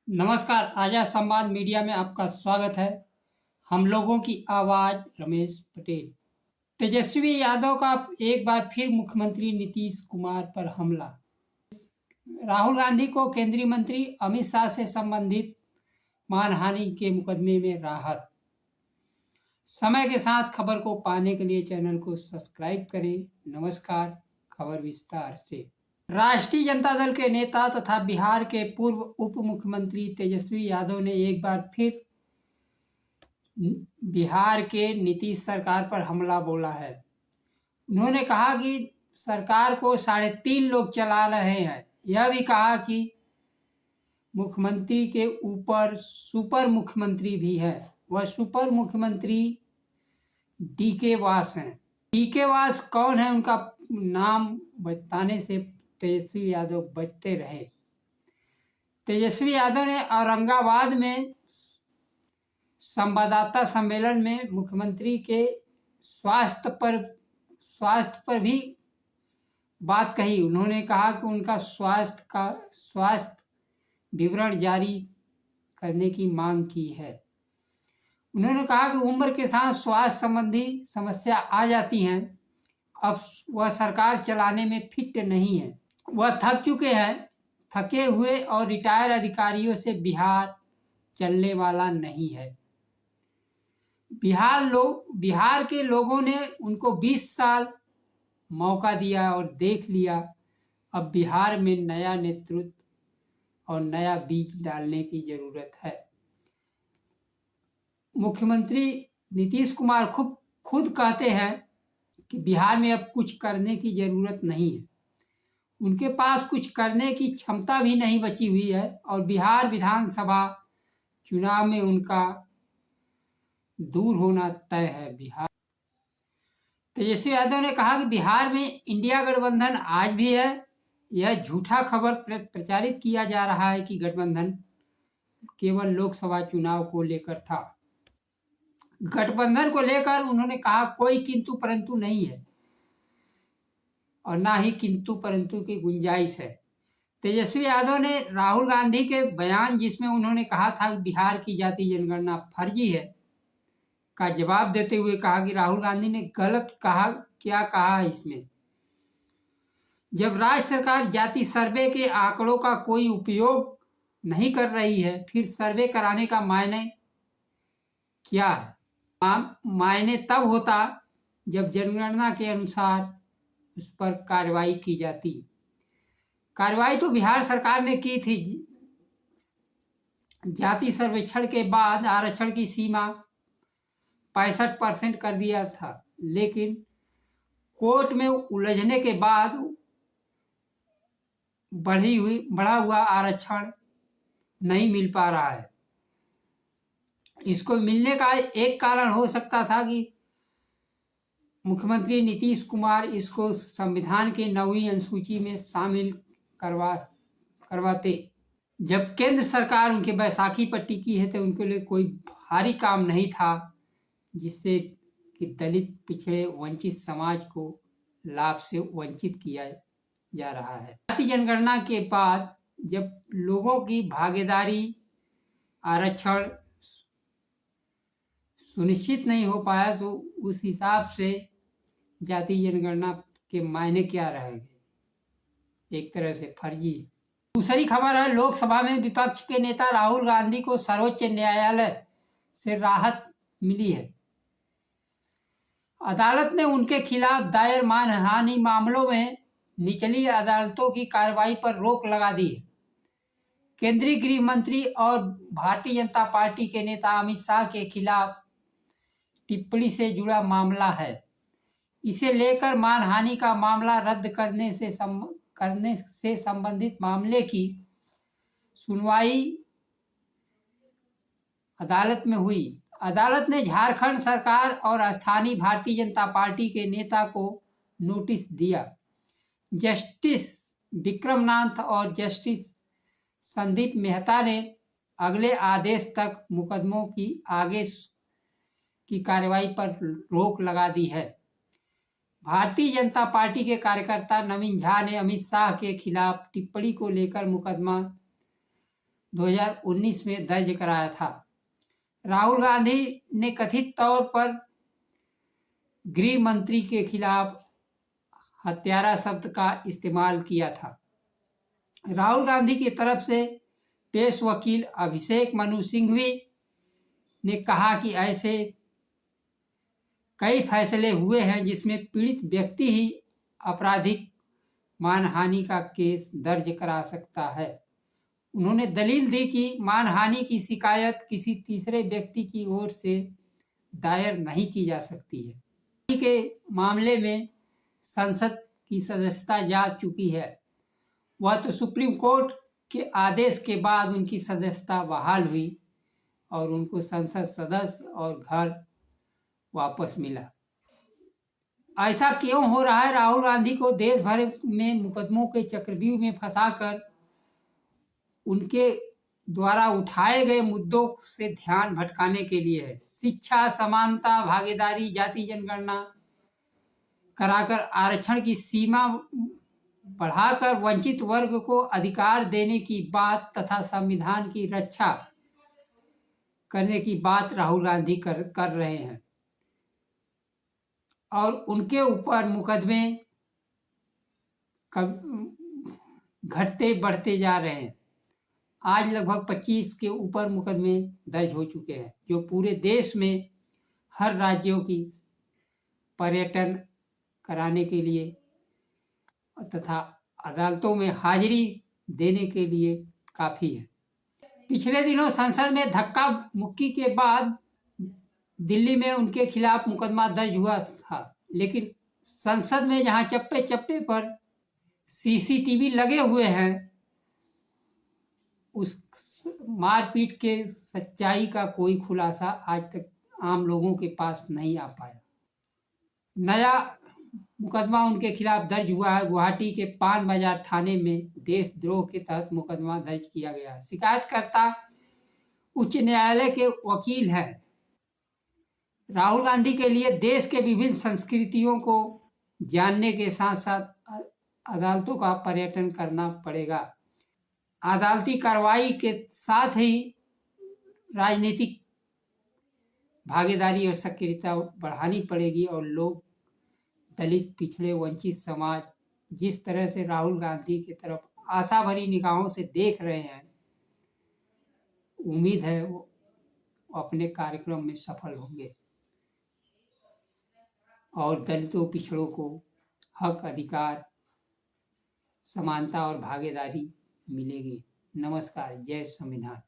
नमस्कार, आजाद संवाद मीडिया में आपका स्वागत है। हम लोगों की आवाज रमेश पटेल। तेजस्वी यादव का एक बार फिर मुख्यमंत्री नीतीश कुमार पर हमला। राहुल गांधी को केंद्रीय मंत्री अमित शाह से संबंधित मानहानि के मुकदमे में राहत। समय के साथ खबर को पाने के लिए चैनल को सब्सक्राइब करें। नमस्कार, खबर विस्तार से। राष्ट्रीय जनता दल के नेता तथा बिहार के पूर्व उप मुख्यमंत्री तेजस्वी यादव ने एक बार फिर बिहार के नीतीश सरकार पर हमला बोला है। उन्होंने कहा कि सरकार को 3.5 लोग चला रहे हैं। यह भी कहा कि मुख्यमंत्री के ऊपर सुपर मुख्यमंत्री भी है। वह सुपर मुख्यमंत्री डीके वास हैं। डीके वास कौन है, उनका नाम बताने से तेजस्वी यादव बचते रहे। तेजस्वी यादव ने औरंगाबाद में संवाददाता सम्मेलन में मुख्यमंत्री के स्वास्थ्य पर भी बात कही। उन्होंने कहा कि उनका स्वास्थ्य विवरण जारी करने की मांग की है। उन्होंने कहा कि उम्र के साथ स्वास्थ्य संबंधी समस्या आ जाती हैं। अब वह सरकार चलाने में फिट नहीं है। वह थक चुके हैं। थके हुए और रिटायर अधिकारियों से बिहार चलने वाला नहीं है। बिहार के लोगों ने उनको 20 साल मौका दिया और देख लिया। अब बिहार में नया नेतृत्व और नया बीज डालने की जरूरत है। मुख्यमंत्री नीतीश कुमार खुद कहते हैं कि बिहार में अब कुछ करने की जरूरत नहीं है। उनके पास कुछ करने की क्षमता भी नहीं बची हुई है और बिहार विधानसभा चुनाव में उनका दूर होना तय है। तेजस्वी यादव ने कहा कि बिहार में इंडिया गठबंधन आज भी है। यह झूठा खबर प्रचारित किया जा रहा है कि गठबंधन केवल लोकसभा चुनाव को लेकर था। गठबंधन को लेकर उन्होंने कहा कोई किंतु परंतु नहीं है और ना ही किंतु परंतु की गुंजाइश है। तेजस्वी यादव ने राहुल गांधी के बयान जिसमें उन्होंने कहा था कि बिहार की जाति जनगणना फर्जी है का जवाब देते हुए कहा कि राहुल गांधी ने गलत कहा। क्या कहा इसमें? जब राज्य सरकार जाति सर्वे के आंकड़ों का कोई उपयोग नहीं कर रही है, फिर सर्वे कराने का मायने क्या है? मायने तब होता जब जनगणना के अनुसार उस पर कार्रवाई की जाती। कार्रवाई तो बिहार सरकार ने की थी। जाति सर्वेक्षण के बाद आरक्षण की सीमा 65% कर दिया था, लेकिन कोर्ट में उलझने के बाद बढ़ा हुआ आरक्षण नहीं मिल पा रहा है। इसको मिलने का एक कारण हो सकता था कि मुख्यमंत्री नीतीश कुमार इसको संविधान के 9वीं अनुसूची में शामिल करवाते। जब केंद्र सरकार उनके बैसाखी पर टिकी है तो उनके लिए कोई भारी काम नहीं था जिससे कि दलित पिछड़े वंचित समाज को लाभ से वंचित किया जा रहा है। जाति जनगणना के बाद जब लोगों की भागीदारी आरक्षण सुनिश्चित नहीं हो पाया तो उस हिसाब से जाति जनगणना के मायने क्या रहेंगे? एक तरह से फर्जी। दूसरी खबर है, लोकसभा में विपक्ष के नेता राहुल गांधी को सर्वोच्च न्यायालय से राहत मिली है। अदालत ने उनके खिलाफ दायर मानहानि मामलों में निचली अदालतों की कार्रवाई पर रोक लगा दी है। केंद्रीय गृह मंत्री और भारतीय जनता पार्टी के नेता अमित शाह के खिलाफ टिप्पणी से जुड़ा मामला है। इसे लेकर मानहानि का मामला रद्द करने से संबंधित मामले की सुनवाई अदालत में हुई। अदालत ने झारखंड सरकार और स्थानीय भारतीय जनता पार्टी के नेता को नोटिस दिया। जस्टिस विक्रमनाथ और जस्टिस संदीप मेहता ने अगले आदेश तक मुकदमों की आगे की कार्रवाई पर रोक लगा दी है। भारतीय जनता पार्टी के कार्यकर्ता नवीन झा ने अमित शाह के खिलाफ टिप्पणी को लेकर मुकदमा 2019 में दर्ज कराया था। राहुल गांधी ने कथित तौर पर गृह मंत्री के खिलाफ हत्यारा शब्द का इस्तेमाल किया था। राहुल गांधी की तरफ से पेश वकील अभिषेक मनु सिंघवी ने कहा कि ऐसे कई फैसले हुए हैं जिसमें पीड़ित व्यक्ति ही आपराधिक मानहानि का केस दर्ज करा सकता है। उन्होंने दलील दी कि मानहानि की शिकायत किसी तीसरे व्यक्ति की ओर से दायर नहीं की जा सकती है। के मामले में संसद की सदस्यता जा चुकी है। वह तो सुप्रीम कोर्ट के आदेश के बाद उनकी सदस्यता बहाल हुई और उनको संसद सदस्य और घर वापस मिला। ऐसा क्यों हो रहा है? राहुल गांधी को देश भर में मुकदमों के चक्रव्यूह में फंसाकर उनके द्वारा उठाए गए मुद्दों से ध्यान भटकाने के लिए है। शिक्षा, समानता, भागीदारी, जाति जनगणना कराकर आरक्षण की सीमा बढ़ाकर वंचित वर्ग को अधिकार देने की बात तथा संविधान की रक्षा करने की बात राहुल गांधी कर रहे हैं और उनके ऊपर मुकदमे घटते बढ़ते जा रहे हैं। आज लगभग 25 के ऊपर मुकदमे दर्ज हो चुके हैं, जो पूरे देश में हर राज्यों की पर्यटन कराने के लिए तथा अदालतों में हाजिरी देने के लिए काफ़ी है। पिछले दिनों संसद में धक्का मुक्की के बाद दिल्ली में उनके खिलाफ मुकदमा दर्ज हुआ था, लेकिन संसद में जहां चप्पे चप्पे पर सीसीटीवी लगे हुए हैं, उस मारपीट के सच्चाई का कोई खुलासा आज तक आम लोगों के पास नहीं आ पाया। नया मुकदमा उनके खिलाफ दर्ज हुआ है। गुवाहाटी के पान बाजार थाने में देशद्रोह के तहत मुकदमा दर्ज किया गया है। शिकायतकर्ता उच्च न्यायालय के वकील हैं। राहुल गांधी के लिए देश के विभिन्न संस्कृतियों को जानने के साथ साथ अदालतों का पर्यटन करना पड़ेगा। अदालती कार्रवाई के साथ ही राजनीतिक भागीदारी और सक्रियता बढ़ानी पड़ेगी और लोग, दलित, पिछड़े, वंचित समाज जिस तरह से राहुल गांधी की तरफ आशा भरी निगाहों से देख रहे हैं, उम्मीद है वो अपने कार्यक्रम में सफल होंगे और दलितों, पिछड़ों को हक, अधिकार, समानता और भागीदारी मिलेगी। नमस्कार। जय संविधान।